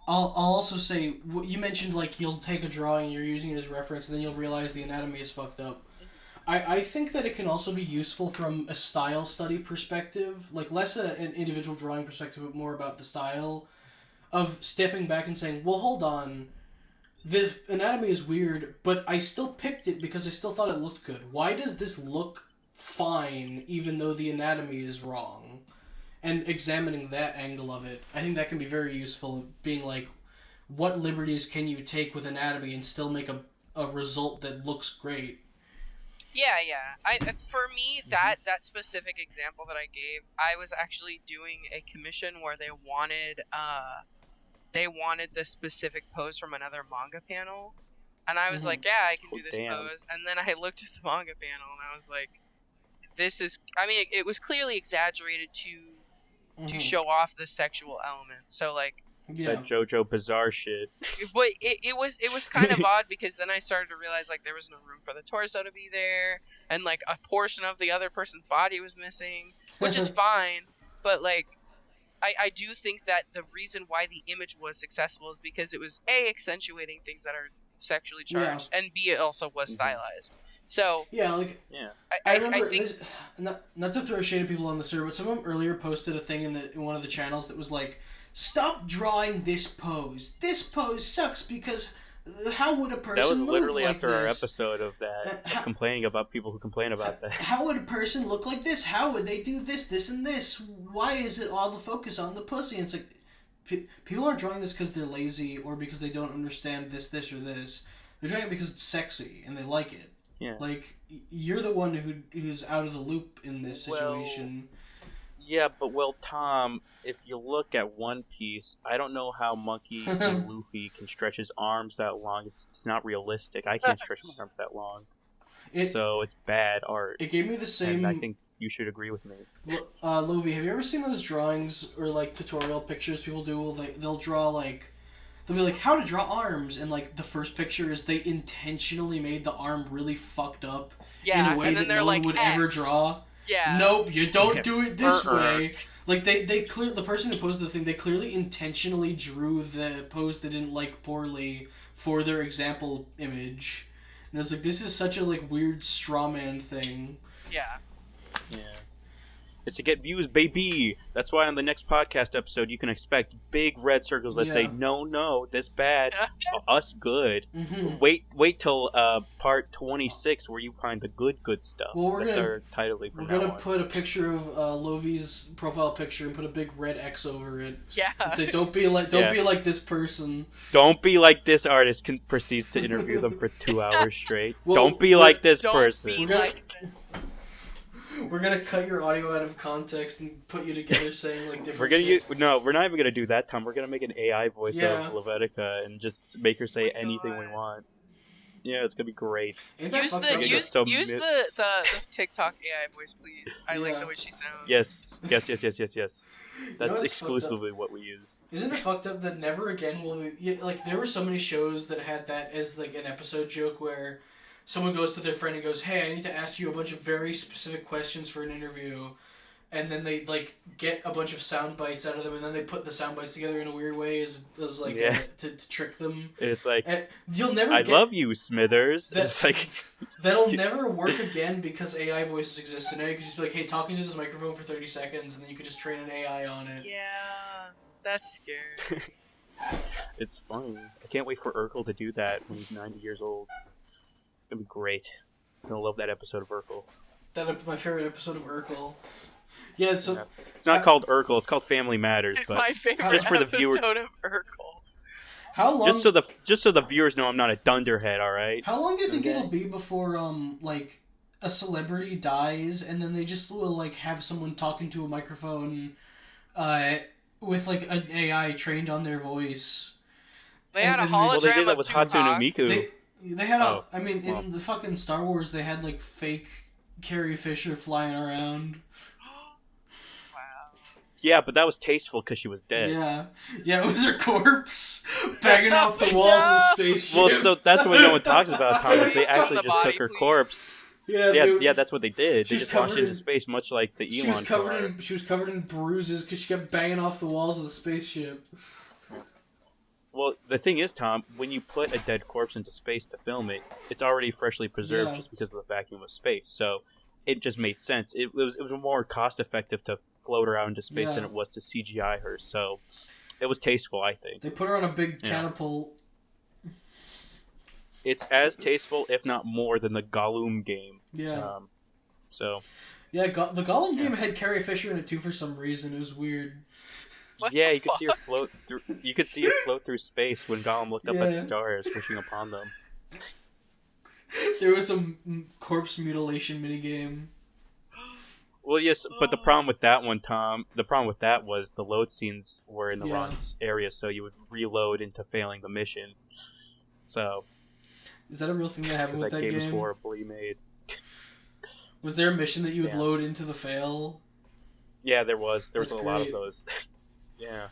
I'll also say you mentioned like you'll take a drawing, you're using it as reference, and then you'll realize the anatomy is fucked up. I think that it can also be useful from a style study perspective, like less an individual drawing perspective, but more about the style of stepping back and saying, well, hold on, the anatomy is weird, but I still picked it because I still thought it looked good. Why does this look fine even though the anatomy is wrong? And examining that angle of it, I think that can be very useful, being like, what liberties can you take with anatomy and still make a result that looks great? Yeah. For me, that specific example that I gave, I was actually doing a commission where they wanted the specific pose from another manga panel, and I was like, yeah, I can do this pose. And then I looked at the manga panel and I was like, this is, I mean, it was clearly exaggerated to show off the sexual element. So like, that JoJo Bizarre shit. But it was kind of odd because then I started to realize like there was no room for the torso to be there, and like a portion of the other person's body was missing, which is fine. But like, I do think that the reason why the image was successful is because it was A, accentuating things that are sexually charged, and B, it also was stylized. So I remember I think this, not to throw shade at people on the server, but someone earlier posted a thing in one of the channels that was like, stop drawing this pose. This pose sucks because how would a person move like this? That was literally after this? Our episode of that, complaining about people who complain about that. How would a person look like this? How would they do this, this, and this? Why is it all the focus on the pussy? And it's like, people aren't drawing this because they're lazy or because they don't understand this, or this. They're drawing it because it's sexy and they like it. Yeah. Like, you're the one who's out of the loop in this situation. Yeah, but Tom, if you look at One Piece, I don't know how Monkey D. Luffy can stretch his arms that long. It's not realistic. I can't stretch my arms that long. So it's bad art. It gave me the same... And I think you should agree with me. Lovi, have you ever seen those drawings or, like, tutorial pictures people do? They'll draw, like... They'll be like, how to draw arms, and, like, the first picture is they intentionally made the arm really fucked up in a way that no one would ever draw. Yeah. Nope, you don't do it this way. Like, the person who posted the thing, they clearly intentionally drew the pose they didn't like poorly for their example image. And it's like, this is such a, like, weird straw man thing. Yeah. Yeah. It's to get views, baby. That's why on the next podcast episode, you can expect big red circles that say, no, this bad, us good. Mm-hmm. Wait till part 26 where you find the good stuff. Well, That's our title. We're going to put a picture of Lovi's profile picture and put a big red X over it. Yeah. And say, don't be like this person. Don't be like this artist proceeds to interview them for 2 hours straight. Don't be like this person. We're gonna cut your audio out of context and put you together saying like different. We're not even gonna do that, Tom. We're gonna make an AI voice Yeah. of Lovettica and just make her say Oh my anything we God. want. Yeah, it's gonna be great. Ain't that Use fucked the up? use so use mi- the TikTok AI voice, please. I like Yeah. the way she sounds. Yes. That's You know what's fucked up? exclusively what we use. Isn't it fucked up that never again will we... Like, there were so many shows that had that as, like, an episode joke where someone goes to their friend and goes, hey, I need to ask you a bunch of very specific questions for an interview. And then they, like, get a bunch of sound bites out of them, and then they put the sound bites together in a weird way as like, Yeah. to trick them. It's like, And you'll never I get... love you, Smithers. That- It's like, That'll never work again because AI voices exist. And now you could just be like, hey, talk into this microphone for 30 seconds, and then you could just train an AI on it. Yeah, that's scary. it's funny. I can't wait for Urkel to do that when he's 90 years old. It's gonna be great. I'm gonna love that episode of Urkel. My favorite episode of Urkel. Yeah, so... Yeah. It's not called Urkel. It's called Family Matters. But My favorite just for the episode viewer- of Urkel. How long... just so the viewers know I'm not a dunderhead, all right? How long do you think Okay. it'll be before, like, a celebrity dies, and then they just will, like, have someone talking to a microphone, with, like, an AI trained on their voice? They had a And- hologram Well, they did that of with Tupac. Hatsune Miku. They had Oh, I mean, well. in the fucking Star Wars, they had, like, fake Carrie Fisher flying around. Wow. Yeah, but that was tasteful because she was dead. Yeah, it was her corpse banging off the walls of the spaceship. Well, so that's what no one talks about, Tom. Is they Please, on actually the just body, took her please. corpse. dude. Yeah, that's what they did. She They was just launched covered it into in- space, much like the She Elon was covered car. in bruises because she kept banging off the walls of the spaceship. Well, the thing is, Tom, when you put a dead corpse into space to film it, it's already freshly preserved Yeah. just because of the vacuum of space. So it just made sense. It was more cost effective to float her out into space Yeah. than it was to CGI her. So it was tasteful, I think. They put her on a big Yeah. catapult. It's as tasteful, if not more, than the Gollum game. Yeah. So Yeah, the Gollum game had Carrie Fisher in it too for some reason. It was weird. What yeah, the you could see her fuck? float through. You could see her float through space when Gollum looked up at Yeah. the stars, wishing upon them. There was a corpse mutilation minigame. Well, yes, but the problem with that one, Tom, the problem with that was the load scenes were in the Yeah. wrong area, so you would reload into failing the mission. So, Is that a real thing that happened because with that that game game? is horribly made. Was there a mission that you would Yeah. load into the fail? Yeah, there was That's a lot of great. those. Yeah.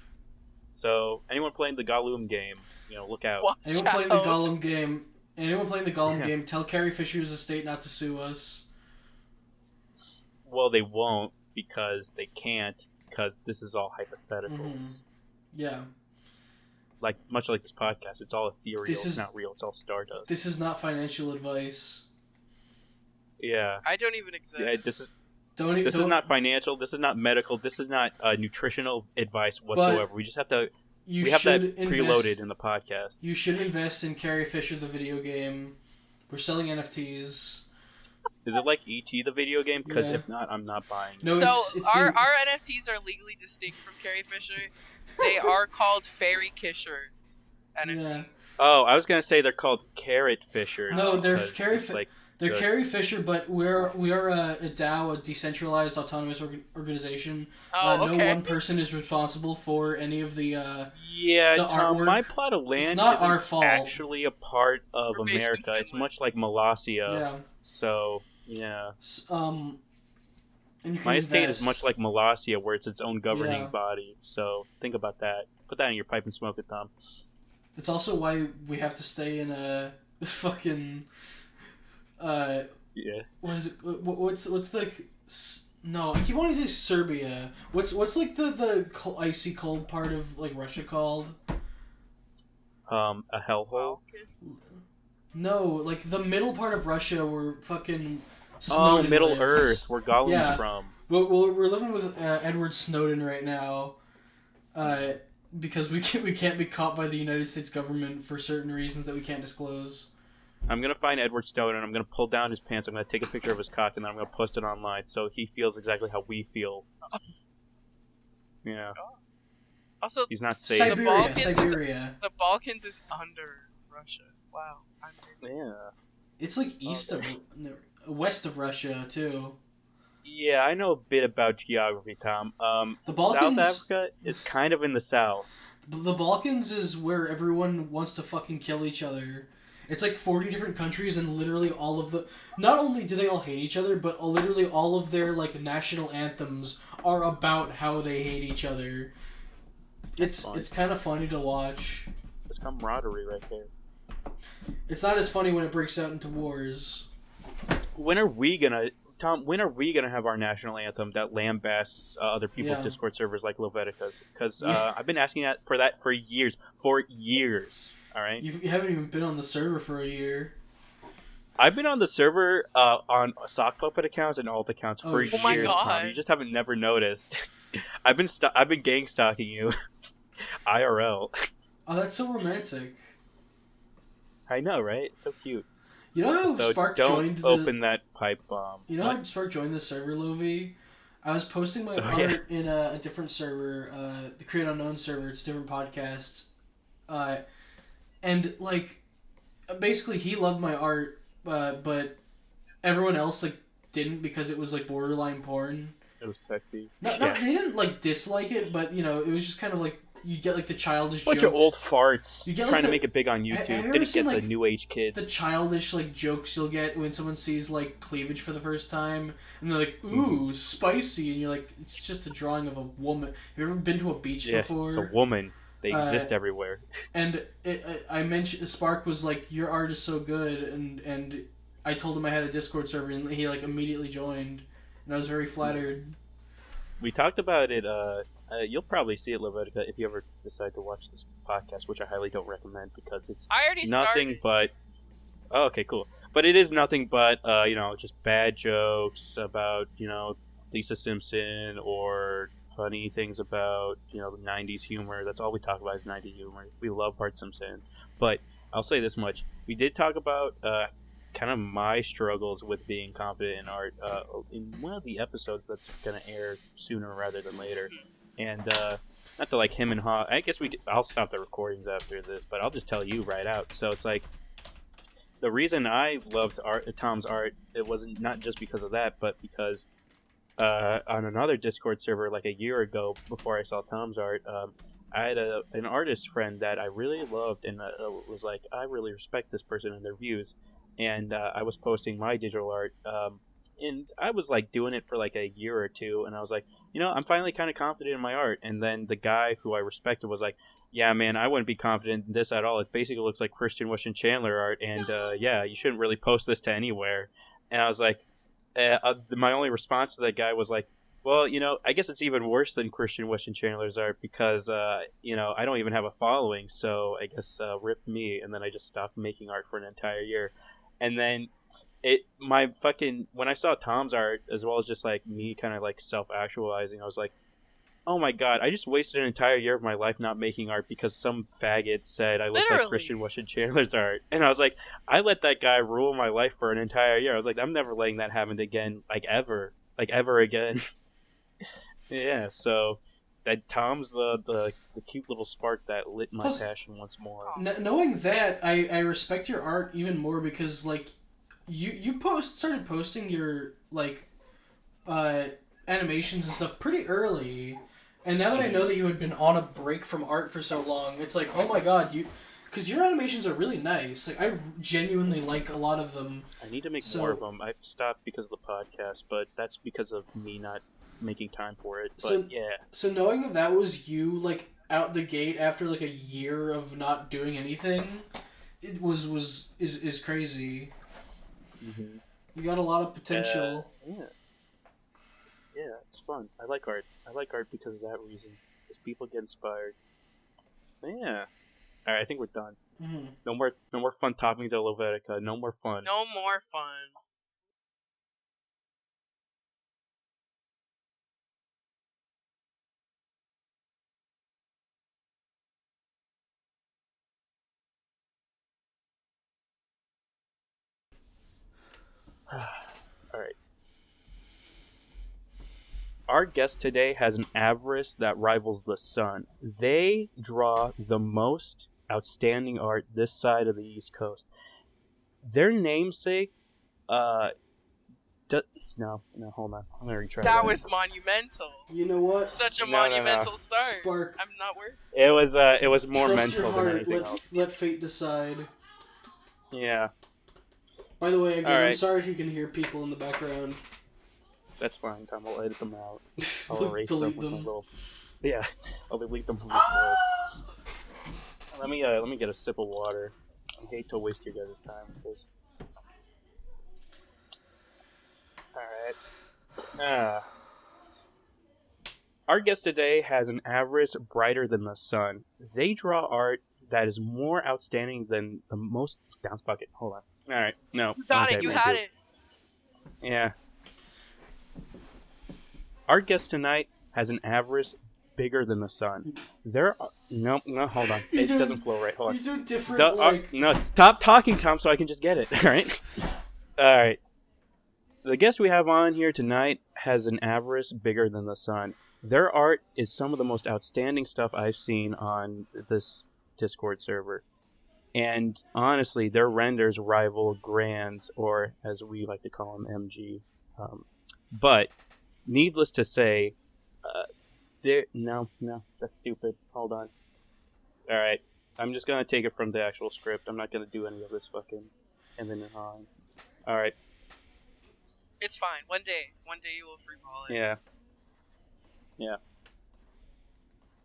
So, anyone playing the Gollum game, look out. Watch Anyone playing the out. Gollum game? Yeah. Game? Tell Carrie Fisher's estate not to sue us. Well, they won't because they can't because this is all hypotheticals. Mhm. Yeah. Much like this podcast, it's all ethereal. This is- It's not real. It's all stardust. This is not financial advice. Yeah. I don't even exist. Yeah, this is Don't. This is not financial. This is not medical. This is not nutritional advice whatsoever. We just have to. You We have that should preloaded in the podcast. You should invest in Carrie Fisher, the video game. We're selling NFTs. Is it like ET the video game? Because Yeah. if not, I'm not buying. No, So it's our the- NFTs are legally distinct from Carrie Fisher. They are called Fairy Kisher NFTs. Oh, I was gonna say they're called Carrot Fishers. No, they're because Carrie it's like They're good. Carrie Fisher, but we are a DAO, a decentralized autonomous organization. Oh, okay. No one person is responsible for any of the. Yeah, the Tom. artwork. My plot of land not isn't our fault. actually a part of We're based in America. It's Finland. much like Molossia. Yeah. So yeah, And you can my estate is invest. much like Molossia, where it's its own governing Yeah. body. So think about that. Put that in your pipe and smoke it, Tom. It's also why we have to stay in a fucking. Yeah. What is it? What's the? No, I keep wanting to say Serbia. What's like the icy cold part of like Russia called? A hellhole. No, like the middle part of Russia where fucking. Oh, Snowden Middle lives. Earth, where Gollum's Yeah. from. We're living with Edward Snowden right now, because we can't be caught by the United States government for certain reasons that we can't disclose. I'm gonna find Edward Snowden. I'm gonna pull down his pants. I'm gonna take a picture of his cock, and then I'm gonna post it online so he feels exactly how we feel. Yeah, Also, he's not safe. Cyber- Balkans is- Siberia. the Balkans is under Russia. Wow. Yeah. It's like east of, no, west of Russia too. Yeah, I know a bit about geography, Tom. The South Balkans, Africa is kind of in the south. the Balkans is where everyone wants to fucking kill each other. It's like 40 different countries, and literally all of the. Not only do they all hate each other, but literally all of their like national anthems are about how they hate each other. It's kind of funny to watch. There's camaraderie right there. It's not as funny when it breaks out into wars. When are we gonna, Tom? When are we gonna have our national anthem that lambasts other people's Yeah. Discord servers like Lovettica's? Because Yeah. I've been asking for that for years. For years. All right. You haven't even been on the server for a year. I've been on the server on sock puppet accounts and alt accounts for years, my Tom. God. You just haven't never noticed. I've been gang stalking you, IRL. Oh, that's so romantic. I know, right? It's so cute. You know how So Spark don't joined the. open that pipe bomb. You know how Spark joined the server, Lovie? I was posting my art yeah. in a different server, the Create Unknown server. It's a different podcast. And, like, basically he loved my art, but everyone else, like, didn't because it was, like, borderline porn. It was sexy. No, they didn't, like, dislike it, but, you know, it was just kind of, like, you get, like, the childish Bunch jokes. of old farts You get, like, trying to the- make it big on YouTube. Have you ever Didn't seen, get the like, new age kids. The childish, like, jokes you'll get when someone sees, like, cleavage for the first time, and they're like, ooh, spicy, and you're like, it's just a drawing of a woman. Have you ever been to a beach Yeah, before? it's a woman. They exist everywhere. And I mentioned, Spark was like, your art is so good, and I told him I had a Discord server, and he, like, immediately joined, and I was very flattered. We talked about it. You'll probably see it, Lovettica, if you ever decide to watch this podcast, which I highly don't recommend because it's I already nothing started. but. Oh, okay, cool. But it is nothing but, just bad jokes about, Lisa Simpson or funny things about, the 90s humor. That's all we talk about is 90s humor. We love Bart Simpson. But I'll say this much. We did talk about kind of my struggles with being confident in art in one of the episodes that's going to air sooner rather than later. And not to like him and Ha. I guess I'll stop the recordings after this, but I'll just tell you right out. So it's like, the reason I loved Tom's art, it wasn't not just because of that, but because on another Discord server like a year ago, before I saw Tom's art, I had an artist friend that I really loved, and was like, I really respect this person and their views, and I was posting my digital art, and I was like doing it for like a year or two, and I was like, I'm finally kind of confident in my art, and then the guy who I respected was like, yeah, man, I wouldn't be confident in this at all. It basically looks like Christian Weston Chandler art, and yeah, you shouldn't really post this to anywhere. And I was like, my only response to that guy was like, well, I guess it's even worse than Christian Weston Chandler's art because, I don't even have a following, so I guess rip me. And then I just stopped making art for an entire year. And then when I saw Tom's art, as well as just like me kind of like self-actualizing, I was like, oh my god, I just wasted an entire year of my life not making art because some faggot said I look like Literally. Christian Weston Chandler's art. And I was like, I let that guy rule my life for an entire year. I was like, I'm never letting that happen again, like ever again. Yeah, so that Tom's the cute little spark that lit my Plus, passion once more. Knowing that, I respect your art even more because, like, you started posting your, like, animations and stuff pretty early, and now that I know that you had been on a break from art for so long, it's like, oh my god, because your animations are really nice. Like, I genuinely like a lot of them. I need to make more of them. I've stopped because of the podcast, but that's because of me not making time for it. But yeah. So knowing that was you, like, out the gate after like a year of not doing anything, it is crazy. Mm-hmm. You got a lot of potential. Yeah, it's fun. I like art. I like art because of that reason. Because people get inspired. Yeah. Alright, I think we're done. Mm-hmm. No more fun talking to Lovettica. No more fun. No more fun. Alright. Our guest today has an avarice that rivals the sun. They draw the most outstanding art this side of the East Coast. Their namesake No, hold on. I'm gonna retry That was monumental. You know what? Such a No. monumental start. Spark. I'm not worried. It was more Trust your mental than heart. anything else. Let fate decide. Yeah. By the way, again, All I'm right. sorry if you can hear people in the background. That's fine, Tom. I'll edit them out. I'll erase Delete them with my them. little. Yeah, I'll delete them from this world. Let me get a sip of water. I hate to waste your guys' time with this. Alright. Our guest today has an avarice brighter than the sun. They draw art that is more outstanding than the most... Down, fuck it. Hold on. Alright, no. You got okay, it. You thank had you. it. Yeah. Our guest tonight has an avarice bigger than the sun. There are... No, hold on. It doesn't flow right. Hold on. You do different, No, stop talking, Tom, so I can just get it. Alright? Alright. The guest we have on here tonight has an avarice bigger than the sun. Their art is some of the most outstanding stuff I've seen on this Discord server. And honestly, their renders rival Grand's, or as we like to call them, MG. But needless to say, no, that's stupid. Hold on. Alright, I'm just going to take it from the actual script. I'm not going to do any of this fucking and then on. Alright. It's fine. One day you will freeball it. Yeah.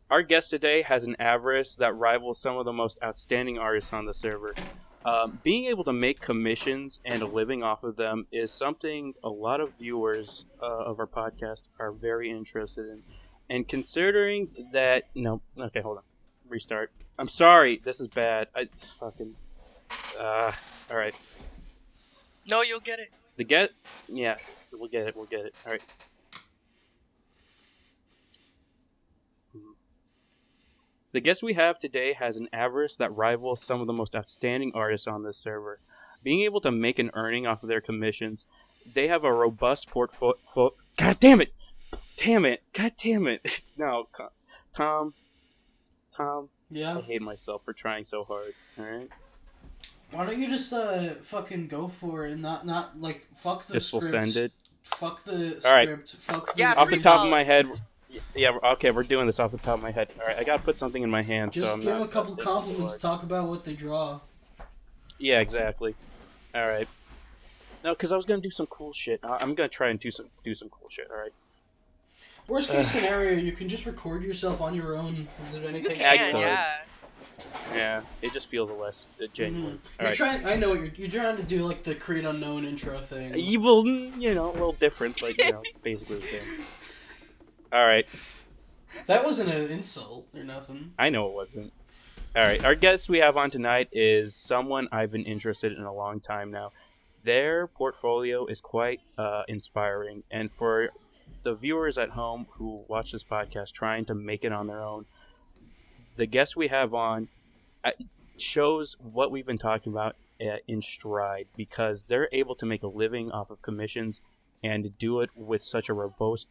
Our guest today has an avarice that rivals some of the most outstanding artists on the server. Being able to make commissions and a living off of them is something a lot of viewers of our podcast are very interested in. And considering that... No, okay, hold on. Restart. I'm sorry, this is bad. Alright. No, you'll get it. Yeah, we'll get it. Alright. The guest we have today has an avarice that rivals some of the most outstanding artists on this server. Being able to make an earning off of their commissions, they have a robust portfolio... God damn it! God damn it! No, Tom. Yeah? I hate myself for trying so hard, alright? Why don't you just fucking go for it and not like fuck the Just script. will send it. Fuck the All right. script. Fuck the Yeah, Off the free top ball. of my head, yeah, okay, we're doing this off the top of my head. All right, I gotta put something in my hand. Just so I'm give not a couple thinking too compliments. hard. Talk about what they draw. Yeah, exactly. All right. No, because I was gonna do some cool shit. I'm gonna try and do some cool shit. All right. Worst case scenario, you can just record yourself on your own. If there's You anything. can, could. yeah. Yeah, it just feels less genuine. All right. I know what you're trying to do, like the create unknown intro thing. Evil, a little different, but basically the same. All right. That wasn't an insult or nothing. I know it wasn't. All right, our guest we have on tonight is someone I've been interested in a long time now. Their portfolio is quite inspiring, and for the viewers at home who watch this podcast trying to make it on their own, the guest we have on shows what we've been talking about in stride, because they're able to make a living off of commissions and do it with such a robust